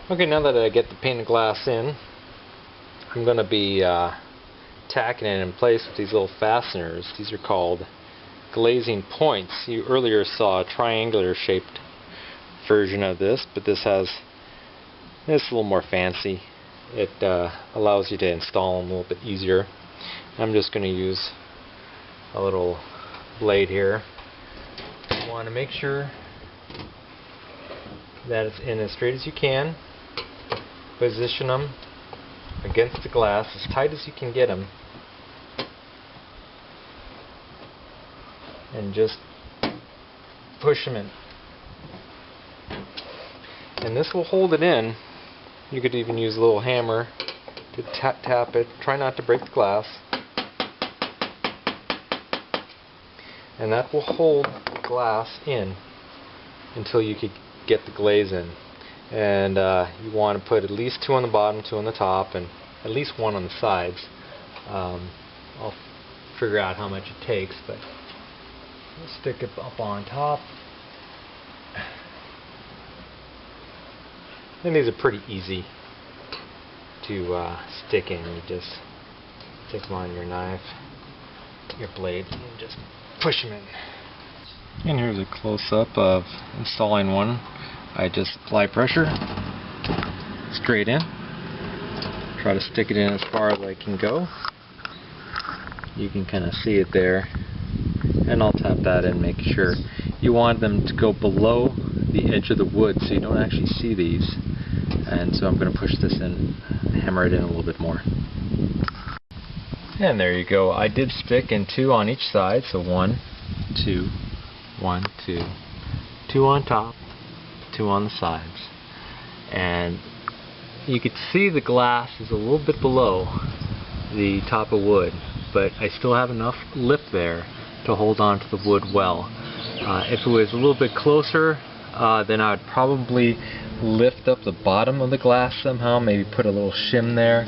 Okay, now that I get the painted glass in, I'm going to be tacking it in place with these little fasteners. These are called glazing points. You earlier saw a triangular shaped version of this, but this a little more fancy. It allows you to install them a little bit easier. I'm just going to use a little blade here. You want to make sure that it's in as straight as you can. Position them against the glass as tight as you can get them, and just push them in. And this will hold it in. You could even use a little hammer to tap it. Try not to break the glass. And that will hold the glass in until you could get the glaze in. And you want to put at least 2 on the bottom, 2 on the top, and at least 1 on the sides. I'll figure out how much it takes, but we'll stick it up on top. And these are pretty easy to stick in. You just stick them on your knife, your blade, and just push them in. And here's a close-up of installing one. I just apply pressure straight in. Try to stick it in as far as I can go. You can kind of see it there. And I'll tap that in, make sure. You want them to go below the edge of the wood so you don't actually see these. And so I'm going to push this in, hammer it in a little bit more. And there you go. I did stick in 2 on each side, so 1, 2, 1, 2, 2 on top, 2 on the sides. And you could see the glass is a little bit below the top of wood, but I still have enough lip there to hold on to the wood well. If it was a little bit closer, then I would probably lift up the bottom of the glass somehow, maybe put a little shim there,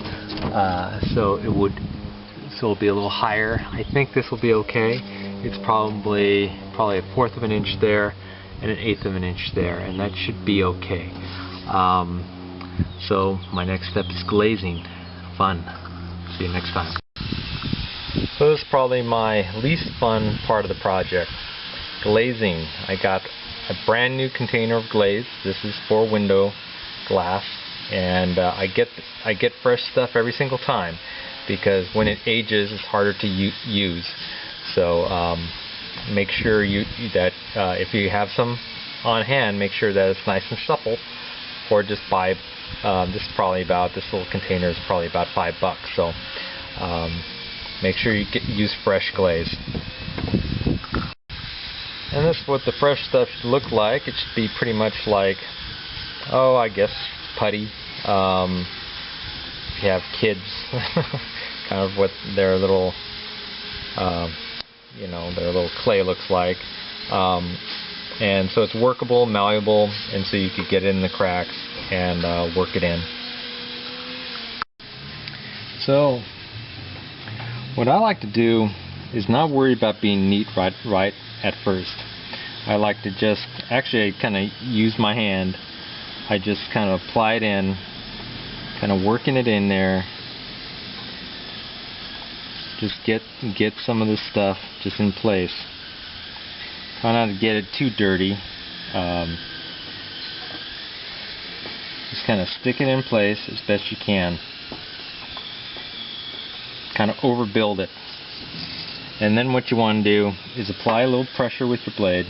so it'll be a little higher. I think this will be okay. It's probably 1/4 of an inch there and 1/8 of an inch there, and that should be okay. So my next step is glazing. Fun. See you next time. So this is probably my least fun part of the project. Glazing. I got a brand new container of glaze. This is for window glass, and I get fresh stuff every single time because when it ages it's harder to use. So make sure that if you have some on hand, make sure that it's nice and supple, or just buy this little container is probably about $5. So make sure you use fresh glaze. And this is what the fresh stuff should look like. It should be pretty much like, I guess putty. If you have kids, kind of what their little their little clay looks like. And so it's workable, malleable, and so you could get it in the cracks and work it in. So what I like to do is not worry about being neat right at first. I like to just actually kind of use my hand. I just kind of apply it in, kind of working it in there. Just get some of this stuff just in place. Try not to get it too dirty. Just kind of stick it in place as best you can. Kind of overbuild it. And then what you want to do is apply a little pressure with your blade,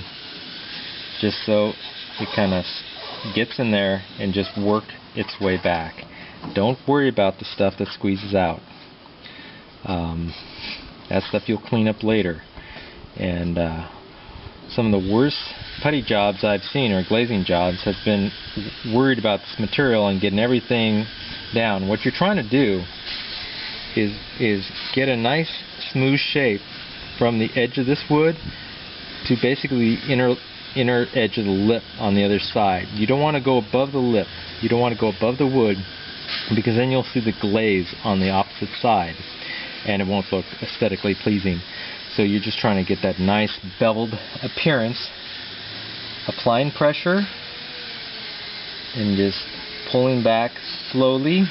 just so it kind of gets in there and just work its way back. Don't worry about the stuff that squeezes out. That stuff you'll clean up later. And some of the worst putty jobs I've seen, or glazing jobs, have been worried about this material and getting everything down. What you're trying to do is get a nice smooth shape from the edge of this wood to basically the inner edge of the lip on the other side. You don't want to go above the lip. You don't want to go above the wood, because then you'll see the glaze on the opposite side and it won't look aesthetically pleasing. So you're just trying to get that nice beveled appearance, applying pressure and just pulling back slowly.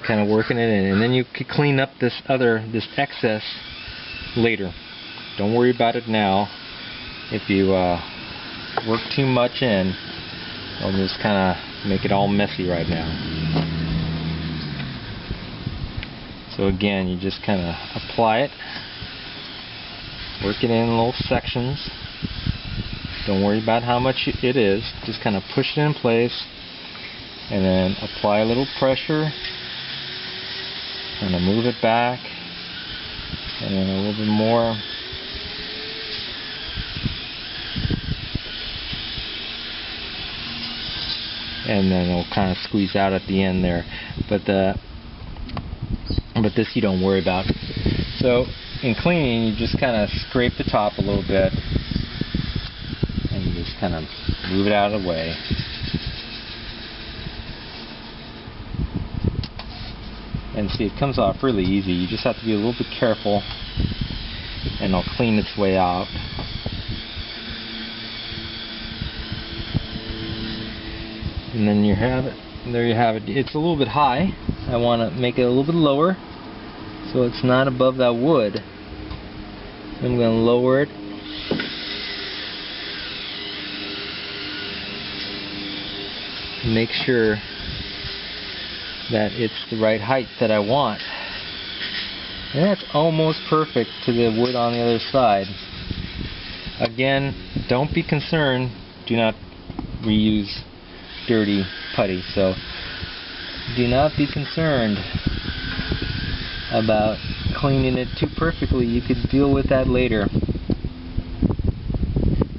Kind of working it in, and then you can clean up this excess later. Don't worry about it now. If you work too much in, it'll just kind of make it all messy right now. So again, you just kind of apply it, work it in little sections. Don't worry about how much it is, just kind of push it in place, and then apply a little pressure. Kind of move it back, and then a little bit more. And then it'll kind of squeeze out at the end there. But this you don't worry about. So in cleaning, you just kind of scrape the top a little bit, and you just kind of move it out of the way. And see, it comes off really easy. You just have to be a little bit careful, and it'll clean its way out. And then you have it. There you have it. It's a little bit high. I want to make it a little bit lower, so it's not above that wood. I'm going to lower it. Make sure that it's the right height that I want. And that's almost perfect to the wood on the other side. Again, don't be concerned. Do not reuse dirty putty. So do not be concerned about cleaning it too perfectly. You could deal with that later.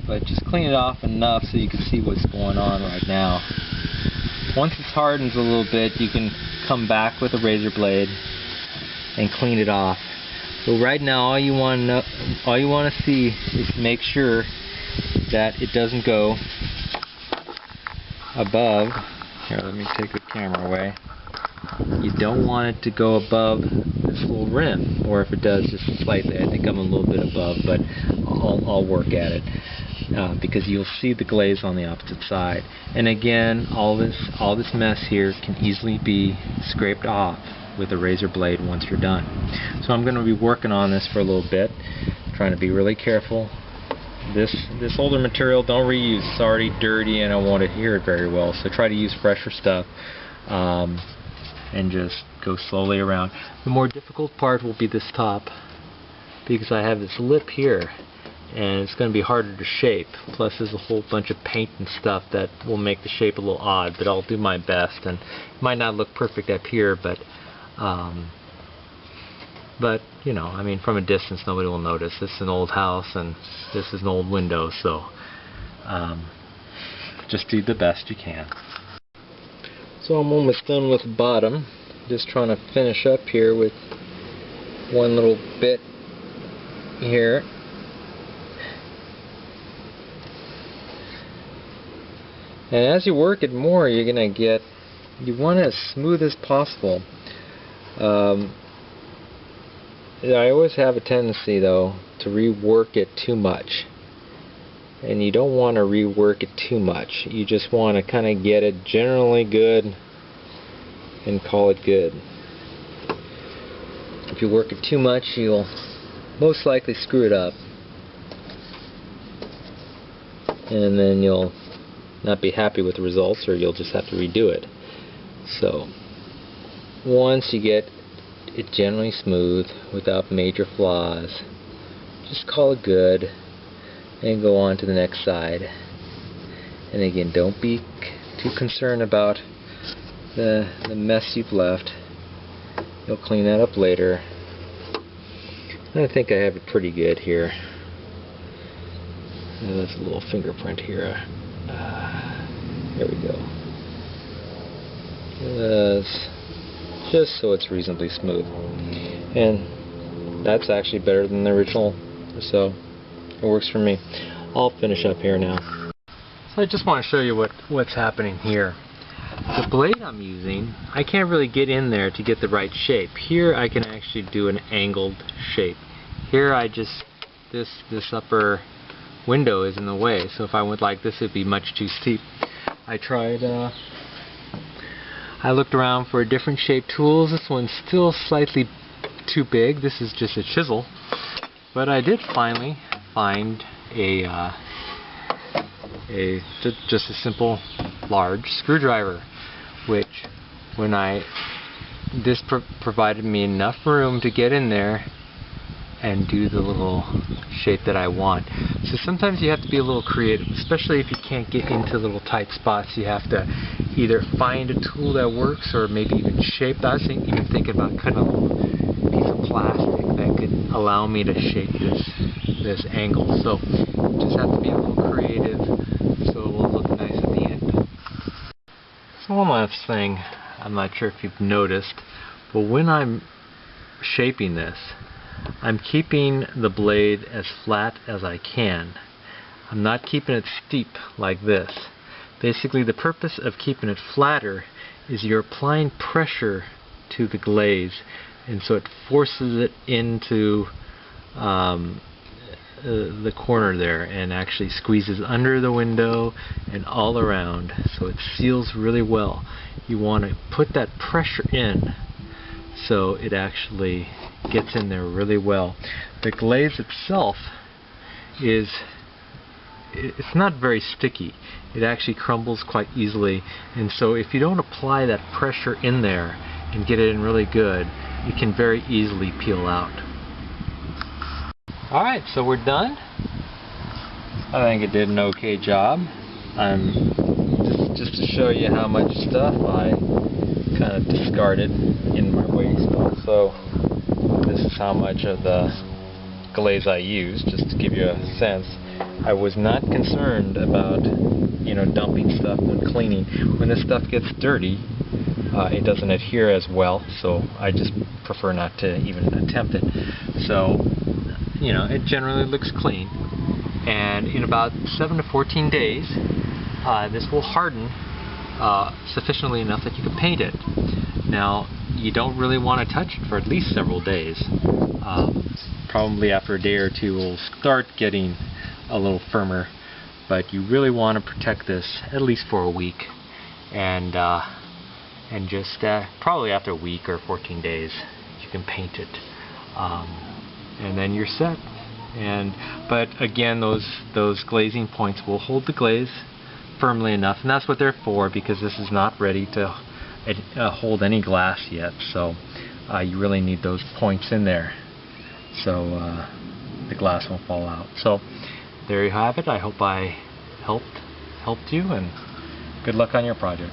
But just clean it off enough so you can see what's going on right now. Once it hardens a little bit, you can come back with a razor blade and clean it off. So right now, all you want to see is make sure that it doesn't go above. Here, let me take the camera away. You don't want it to go above this little rim, or if it does, just slightly. I think I'm a little bit above, but I'll work at it. Because you'll see the glaze on the opposite side. And again, all this mess here can easily be scraped off with a razor blade once you're done. So I'm going to be working on this for a little bit, trying to be really careful. This older material, don't reuse. It's already dirty and I won't adhere it very well. So try to use fresher stuff and just go slowly around. The more difficult part will be this top, because I have this lip here, and it's going to be harder to shape. Plus there's a whole bunch of paint and stuff that will make the shape a little odd, but I'll do my best. And it might not look perfect up here, but you know, I mean, from a distance nobody will notice. This is an old house and this is an old window, so just do the best you can. So I'm almost done with the bottom. Just trying to finish up here with one little bit here. And as you work it more, you're going to get, you want it as smooth as possible. I always have a tendency, though, to rework it too much. And you don't want to rework it too much. You just want to kind of get it generally good and call it good. If you work it too much, you'll most likely screw it up. And then you'll not be happy with the results, or you'll just have to redo it. So once you get it generally smooth without major flaws, just call it good and go on to the next side. And again, don't be too concerned about the mess you've left. You'll clean that up later. And I think I have it pretty good here. There's a little fingerprint here. There we go. Just so it's reasonably smooth. And that's actually better than the original, so it works for me. I'll finish up here now. So I just want to show you what's happening here. The blade I'm using, I can't really get in there to get the right shape. Here I can actually do an angled shape. Here I just, this upper window is in the way. So if I went like this, it'd be much too steep. I looked around for different shaped tools. This one's still slightly too big. This is just a chisel. But I did finally find just a simple large screwdriver, which this provided me enough room to get in there and do the little shape that I want. So sometimes you have to be a little creative, especially if you can't get into little tight spots. You have to either find a tool that works or maybe even shape. I was even thinking about cutting a little piece of plastic that could allow me to shape this angle. So you just have to be a little creative so it will look nice at the end. So one last thing, I'm not sure if you've noticed, but when I'm shaping this, I'm keeping the blade as flat as I can. I'm not keeping it steep like this. Basically, the purpose of keeping it flatter is you're applying pressure to the glaze, and so it forces it into the corner there and actually squeezes under the window and all around, so it seals really well. You want to put that pressure in so it actually gets in there really well. The glaze itself it's not very sticky. It actually crumbles quite easily, and so if you don't apply that pressure in there and get it in really good, it can very easily peel out. Alright, so we're done. I think it did an okay job. Just to show you how much stuff I kind of discarded in my waste. Also, this is how much of the glaze I used, just to give you a sense. I was not concerned about, dumping stuff and cleaning. When this stuff gets dirty, it doesn't adhere as well, so I just prefer not to even attempt it. So, it generally looks clean, and in about 7 to 14 days, this will harden sufficiently enough that you can paint it. Now, you don't really want to touch it for at least several days. Probably after a day or two, it will start getting a little firmer, but you really want to protect this at least for a week, and just probably after a week or 14 days, you can paint it, and then you're set. But again, those glazing points will hold the glaze firmly enough, and that's what they're for, because this is not ready to hold any glass yet, so you really need those points in there so the glass won't fall out. So there you have it. I hope I helped you, and good luck on your project.